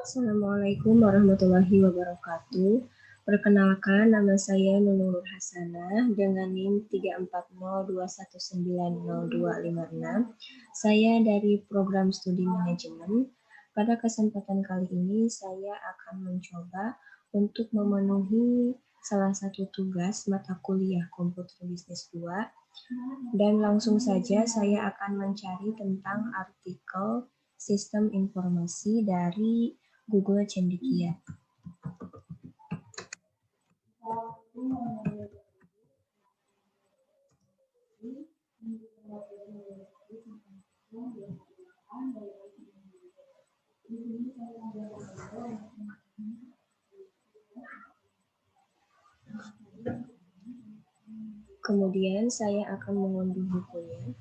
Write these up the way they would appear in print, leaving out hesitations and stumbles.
Assalamualaikum warahmatullahi wabarakatuh. Perkenalkan, nama saya Nunung Nur Hasanah dengan NIM 34021902556. Saya dari program studi manajemen. Pada kesempatan kali ini saya akan mencoba untuk memenuhi salah satu tugas mata kuliah Komputer Bisnis 2 dan langsung saja saya akan mencari tentang artikel sistem informasi dari Google Cendekia. Kemudian saya akan mengunduh bukunya.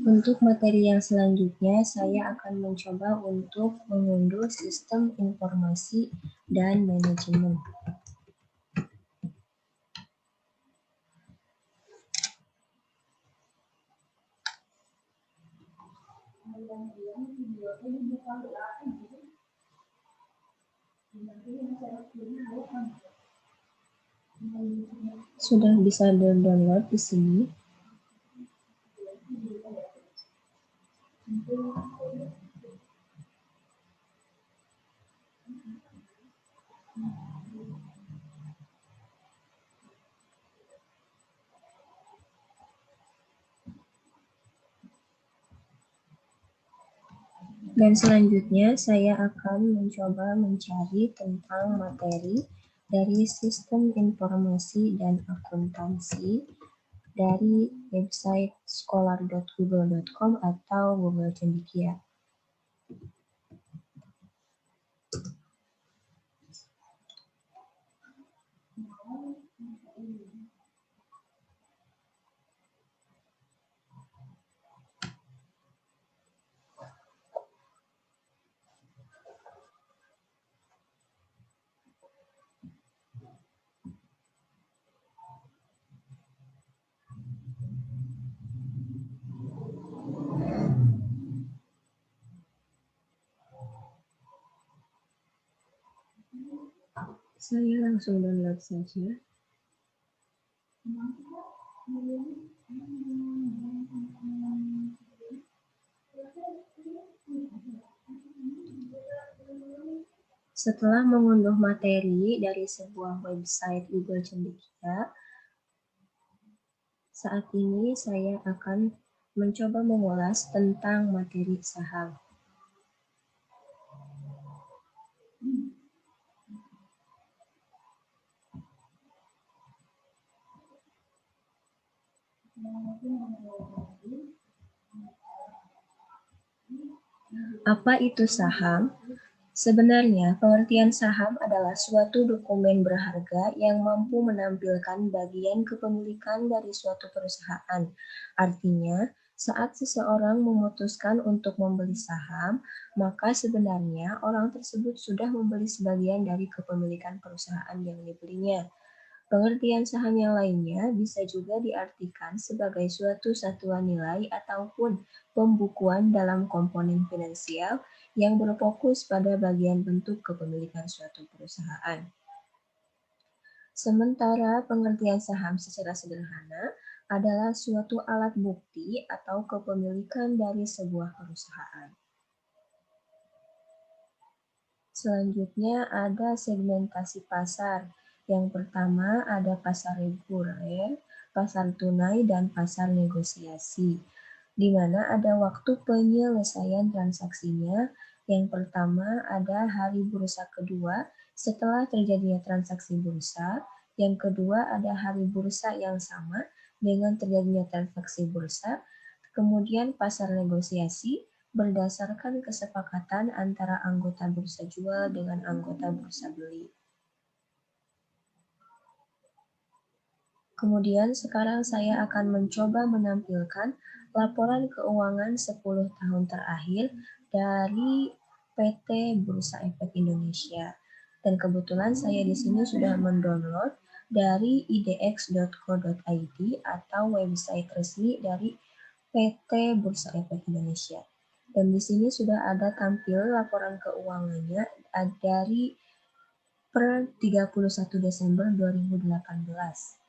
Untuk materi yang selanjutnya, saya akan mencoba untuk mengunduh sistem informasi dan manajemen. Sudah bisa di-download di sini. Dan selanjutnya saya akan mencoba mencari tentang materi dari sistem informasi dan akuntansi dari website scholar.google.com atau Google Cendekia. Saya langsung download saja. Setelah mengunduh materi dari sebuah website Google Cendekia, saat ini saya akan mencoba mengulas tentang materi saham. Apa itu saham? Sebenarnya, pengertian saham adalah suatu dokumen berharga yang mampu menampilkan bagian kepemilikan dari suatu perusahaan. Artinya, saat seseorang memutuskan untuk membeli saham, maka sebenarnya orang tersebut sudah membeli sebagian dari kepemilikan perusahaan yang dibelinya. Pengertian saham yang lainnya bisa juga diartikan sebagai suatu satuan nilai ataupun pembukuan dalam komponen finansial yang berfokus pada bagian bentuk kepemilikan suatu perusahaan. Sementara pengertian saham secara sederhana adalah suatu alat bukti atau kepemilikan dari sebuah perusahaan. Selanjutnya ada segmentasi pasar. Yang pertama ada pasar reguler, pasar tunai, dan pasar negosiasi, di mana ada waktu penyelesaian transaksinya. Yang pertama ada hari bursa kedua, setelah terjadinya transaksi bursa. Yang kedua ada hari bursa yang sama dengan terjadinya transaksi bursa. Kemudian pasar negosiasi berdasarkan kesepakatan antara anggota bursa jual dengan anggota bursa beli. Kemudian sekarang saya akan mencoba menampilkan laporan keuangan 10 tahun terakhir dari PT Bursa Efek Indonesia. Dan kebetulan saya di sini sudah mendownload dari idx.co.id atau website resmi dari PT Bursa Efek Indonesia. Dan di sini sudah ada tampil laporan keuangannya dari per 31 Desember 2018.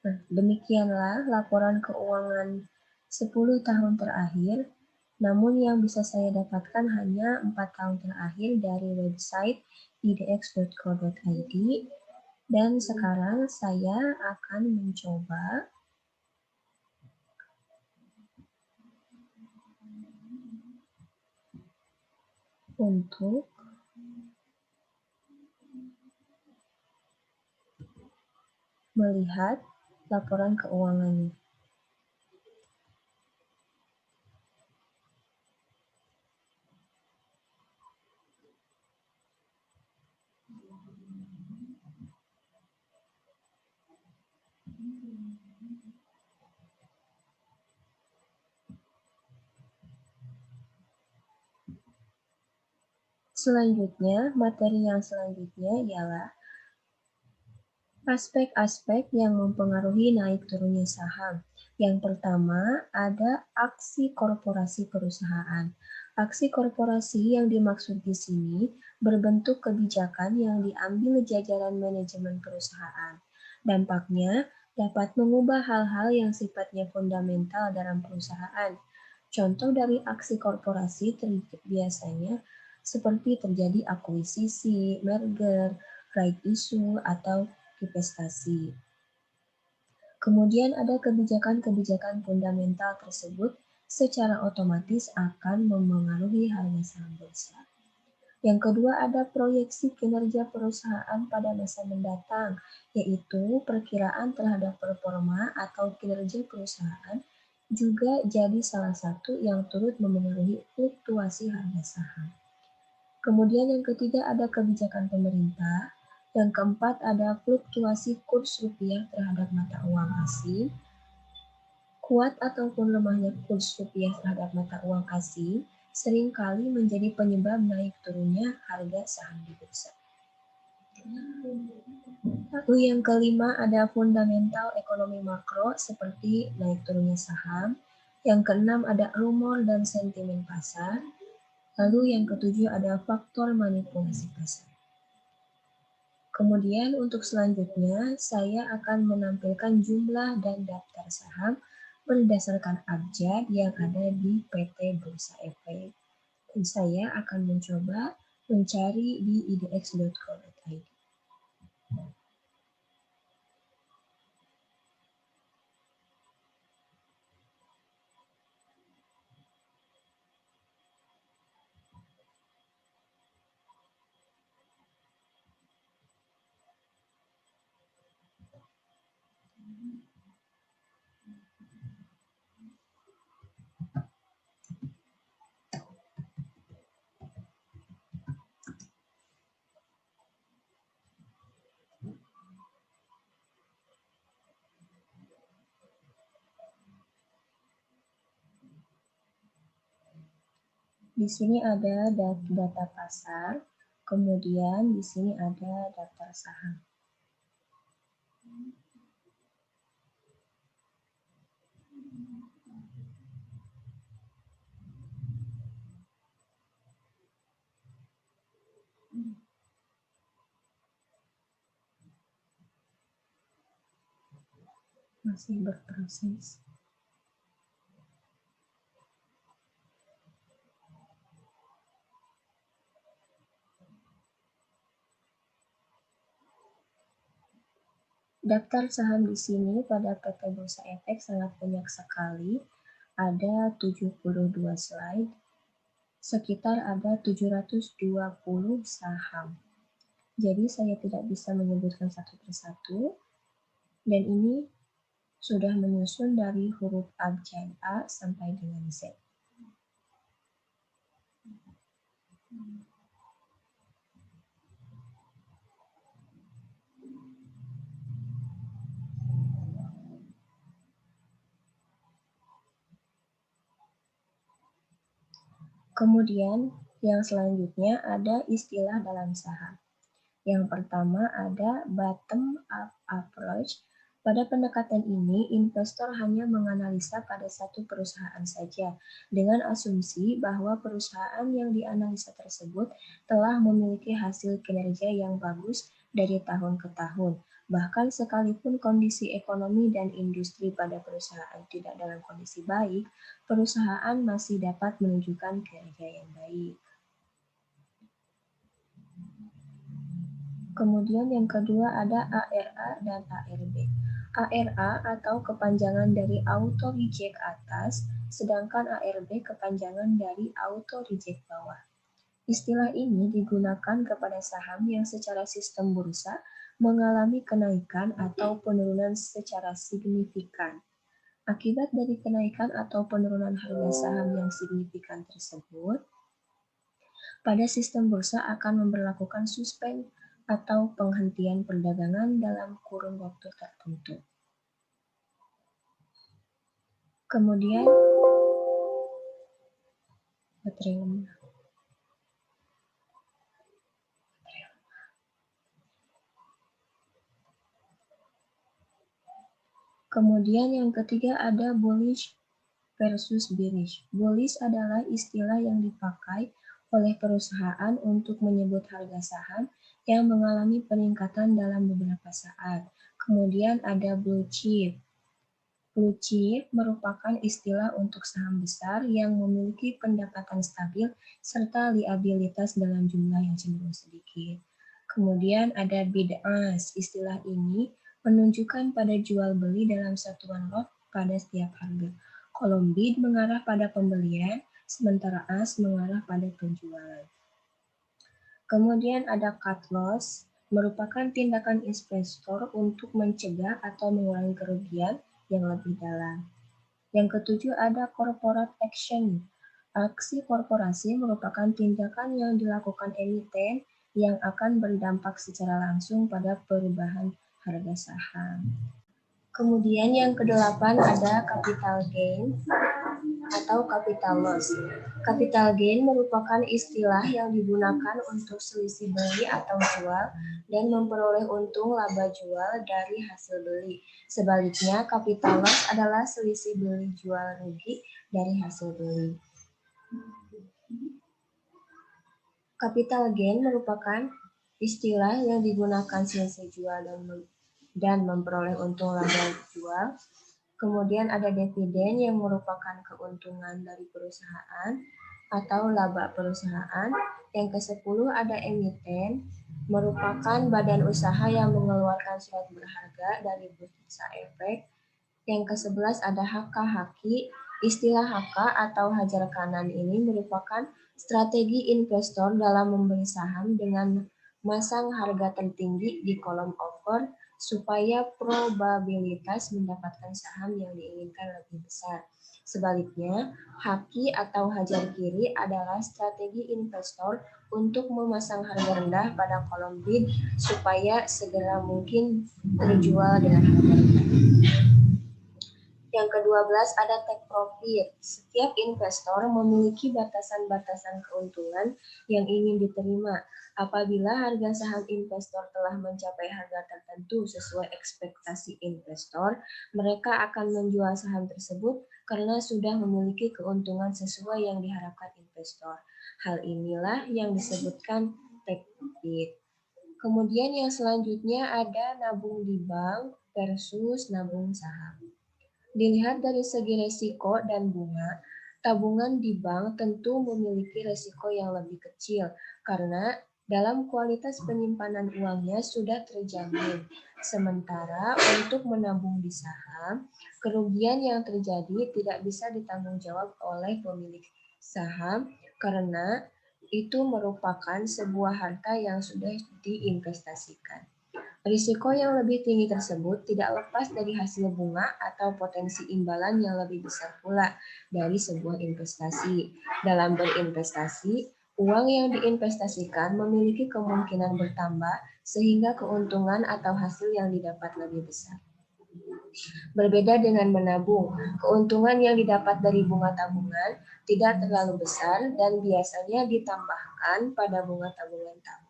Nah, demikianlah laporan keuangan 10 tahun terakhir, namun yang bisa saya dapatkan hanya 4 tahun terakhir dari website idx.co.id. Dan sekarang saya akan mencoba untuk melihat laporan keuangannya. Selanjutnya, materi yang selanjutnya ialah aspek-aspek yang mempengaruhi naik turunnya saham. Yang pertama, ada aksi korporasi perusahaan. Aksi korporasi yang dimaksud di sini berbentuk kebijakan yang diambil jajaran manajemen perusahaan. Dampaknya dapat mengubah hal-hal yang sifatnya fundamental dalam perusahaan. Contoh dari aksi korporasi biasanya seperti terjadi akuisisi, merger, right issue, atau divestasi. Kemudian ada kebijakan-kebijakan fundamental tersebut secara otomatis akan mempengaruhi harga saham bursa. Yang kedua ada proyeksi kinerja perusahaan pada masa mendatang, yaitu perkiraan terhadap performa atau kinerja perusahaan juga jadi salah satu yang turut memengaruhi fluktuasi harga saham. Kemudian yang ketiga ada kebijakan pemerintah. Yang keempat ada fluktuasi kurs rupiah terhadap mata uang asing. Kuat ataupun lemahnya kurs rupiah terhadap mata uang asing seringkali menjadi penyebab naik turunnya harga saham di bursa. Lalu yang kelima ada fundamental ekonomi makro seperti naik turunnya saham. Yang keenam ada rumor dan sentimen pasar. Lalu yang ketujuh ada faktor manipulasi pasar. Kemudian untuk selanjutnya saya akan menampilkan jumlah dan daftar saham berdasarkan abjad yang ada di PT Bursa Efek. Dan saya akan mencoba mencari di idx.co.id. Di sini ada data pasar, kemudian di sini ada daftar saham. Masih berproses. Daftar saham di sini pada PT Bursa Efek sangat banyak sekali, ada 72 slide, sekitar ada 720 saham. Jadi saya tidak bisa menyebutkan satu persatu, dan ini sudah menyusun dari huruf abjad A sampai dengan Z. Kemudian yang selanjutnya ada istilah dalam saham. Yang pertama ada bottom up approach. Pada pendekatan ini, investor hanya menganalisa pada satu perusahaan saja, dengan asumsi bahwa perusahaan yang dianalisa tersebut telah memiliki hasil kinerja yang bagus dari tahun ke tahun. Bahkan sekalipun kondisi ekonomi dan industri pada perusahaan tidak dalam kondisi baik, perusahaan masih dapat menunjukkan kinerja yang baik. Kemudian yang kedua ada ARA dan ARB. ARA atau kepanjangan dari Auto Reject atas, sedangkan ARB kepanjangan dari Auto Reject bawah. Istilah ini digunakan kepada saham yang secara sistem bursa mengalami kenaikan atau penurunan secara signifikan. Akibat dari kenaikan atau penurunan harga saham yang signifikan tersebut, pada sistem bursa akan memberlakukan suspend atau penghentian perdagangan dalam kurun waktu tertentu. Kemudian, baterai lemah. Kemudian yang ketiga ada bullish versus bearish. Bullish adalah istilah yang dipakai oleh perusahaan untuk menyebut harga saham yang mengalami peningkatan dalam beberapa saat. Kemudian ada blue chip. Blue chip merupakan istilah untuk saham besar yang memiliki pendapatan stabil serta liabilitas dalam jumlah yang cenderung sedikit. Kemudian ada bid-ask. Istilah ini menunjukkan pada jual beli dalam satuan lot pada setiap harga. Kolom bid mengarah pada pembelian, sementara ask mengarah pada penjualan. Kemudian ada cut loss, merupakan tindakan investor untuk mencegah atau mengurangi kerugian yang lebih dalam. Yang ketujuh ada corporate action. Aksi korporasi merupakan tindakan yang dilakukan emiten yang akan berdampak secara langsung pada perubahan harga saham. Kemudian yang kedelapan ada capital gain atau capital loss. Capital gain merupakan istilah yang digunakan untuk selisih beli atau jual dan memperoleh untung laba jual dari hasil beli. Sebaliknya, capital loss adalah selisih beli jual rugi dari hasil beli. Capital gain merupakan istilah yang digunakan selisih jual dan memperoleh untung laba jual. Kemudian ada dividen yang merupakan keuntungan dari perusahaan atau laba perusahaan. Yang ke-10 ada emiten, merupakan badan usaha yang mengeluarkan surat berharga dari Bursa Efek. Yang ke-11 ada haka-haki. Istilah haka atau hajar kanan ini merupakan strategi investor dalam membeli saham dengan masang harga tertinggi di kolom offer supaya probabilitas mendapatkan saham yang diinginkan lebih besar. Sebaliknya, haki atau hajar kiri adalah strategi investor untuk memasang harga rendah pada kolom bid supaya segera mungkin terjual dengan harga rendah. Yang ke-12 ada take profit. Setiap investor memiliki batasan-batasan keuntungan yang ingin diterima. Apabila harga saham investor telah mencapai harga tertentu sesuai ekspektasi investor, mereka akan menjual saham tersebut karena sudah memiliki keuntungan sesuai yang diharapkan investor. Hal inilah yang disebutkan take profit. Kemudian yang selanjutnya ada nabung di bank versus nabung saham. Dilihat dari segi resiko dan bunga, tabungan di bank tentu memiliki resiko yang lebih kecil karena dalam kualitas penyimpanan uangnya sudah terjamin. Sementara untuk menabung di saham, kerugian yang terjadi tidak bisa ditanggung jawab oleh pemilik saham karena itu merupakan sebuah harta yang sudah diinvestasikan. Risiko yang lebih tinggi tersebut tidak lepas dari hasil bunga atau potensi imbalan yang lebih besar pula dari sebuah investasi. Dalam berinvestasi, uang yang diinvestasikan memiliki kemungkinan bertambah sehingga keuntungan atau hasil yang didapat lebih besar. Berbeda dengan menabung, keuntungan yang didapat dari bunga tabungan tidak terlalu besar dan biasanya ditambahkan pada bunga tabungan tahunan.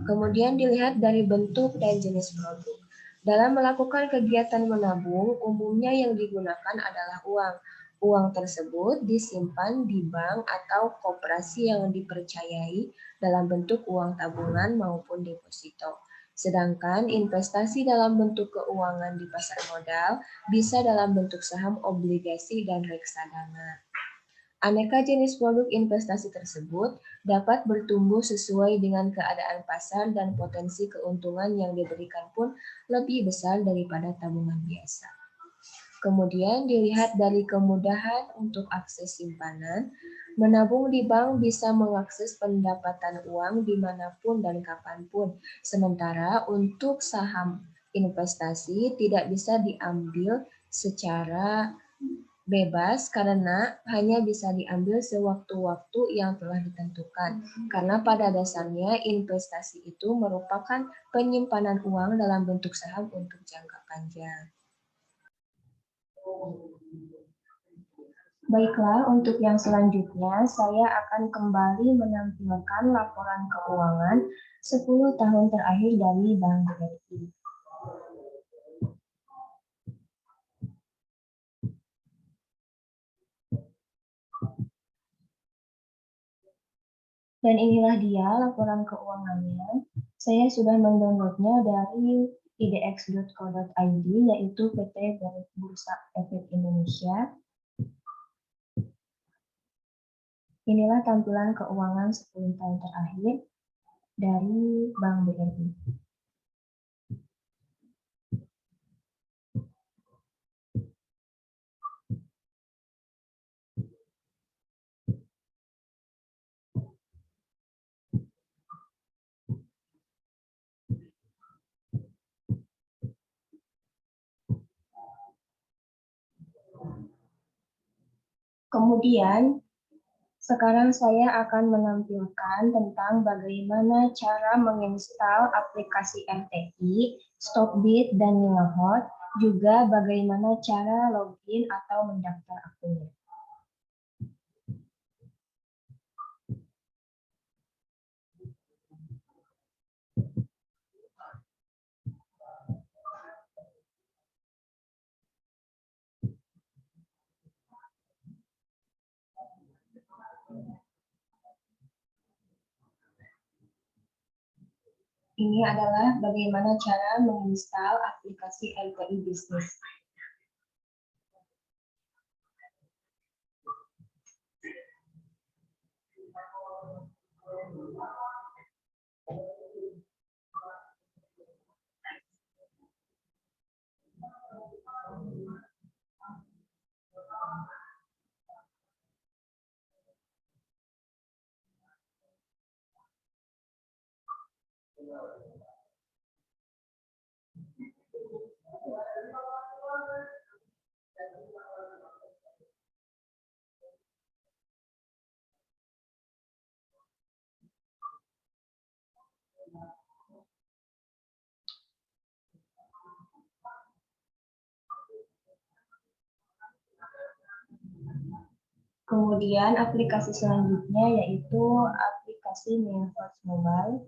Kemudian dilihat dari bentuk dan jenis produk. Dalam melakukan kegiatan menabung, umumnya yang digunakan adalah uang. Uang tersebut disimpan di bank atau koperasi yang dipercayai dalam bentuk uang tabungan maupun deposito. Sedangkan investasi dalam bentuk keuangan di pasar modal bisa dalam bentuk saham, obligasi, dan reksadana. Aneka jenis produk investasi tersebut dapat bertumbuh sesuai dengan keadaan pasar dan potensi keuntungan yang diberikan pun lebih besar daripada tabungan biasa. Kemudian dilihat dari kemudahan untuk akses simpanan, menabung di bank bisa mengakses pendapatan uang dimanapun dan kapanpun. Sementara untuk saham investasi tidak bisa diambil secara bebas karena hanya bisa diambil sewaktu-waktu yang telah ditentukan. Karena pada dasarnya investasi itu merupakan penyimpanan uang dalam bentuk saham untuk jangka panjang. Baiklah, untuk yang selanjutnya saya akan kembali menampilkan laporan keuangan 10 tahun terakhir dari Bank BRI. Dan inilah dia laporan keuangannya. Saya sudah mendownloadnya dari idx.co.id, yaitu PT Bursa Efek Indonesia. Inilah tampilan keuangan 10 tahun terakhir dari Bank BRI. Kemudian, sekarang saya akan menampilkan tentang bagaimana cara menginstal aplikasi RTI, Stopbit, dan Nilahot, juga bagaimana cara login atau mendaftar akunnya. Ini adalah bagaimana cara menginstal aplikasi RTI Bisnis. Kemudian aplikasi selanjutnya yaitu aplikasi Mailbox Mobile.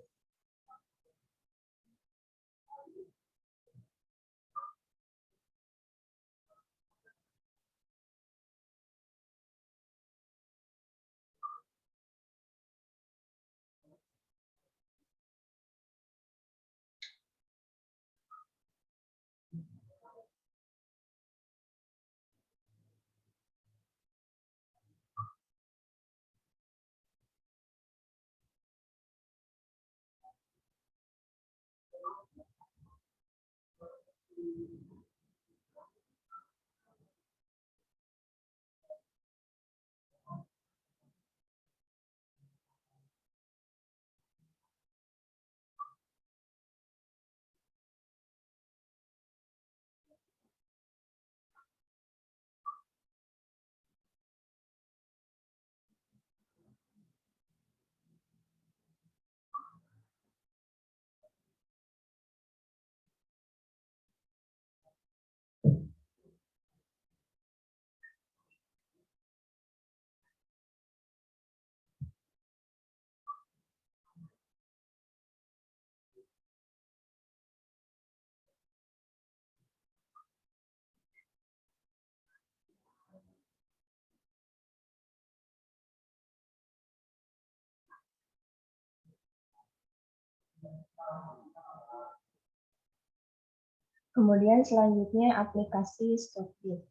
Kemudian selanjutnya aplikasi Stockbit.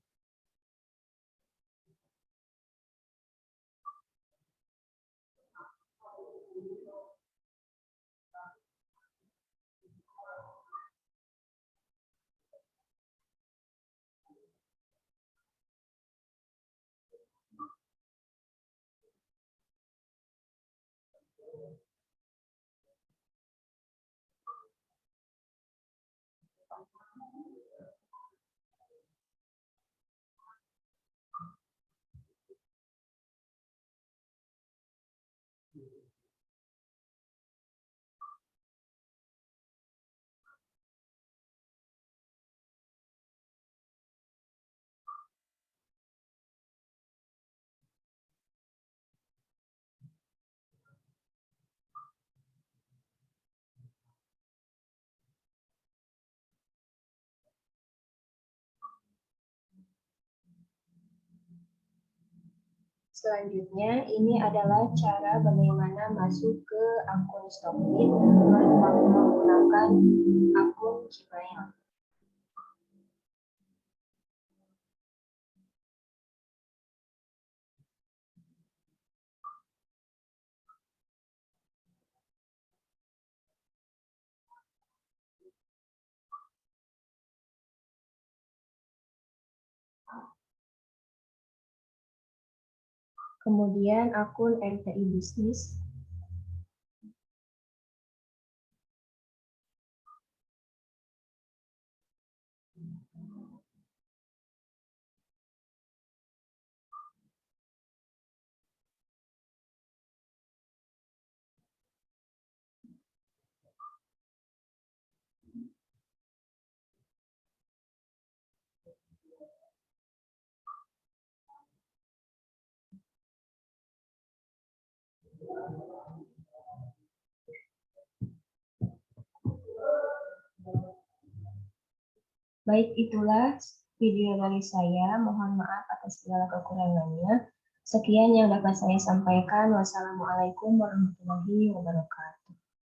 Selanjutnya, ini adalah cara bagaimana masuk ke akun Stockbit menggunakan akun Gmail. Kemudian akun RTI Bisnis. Baik, itulah video dari saya. Mohon maaf atas segala kekurangannya. Sekian yang dapat saya sampaikan. Wassalamualaikum warahmatullahi wabarakatuh.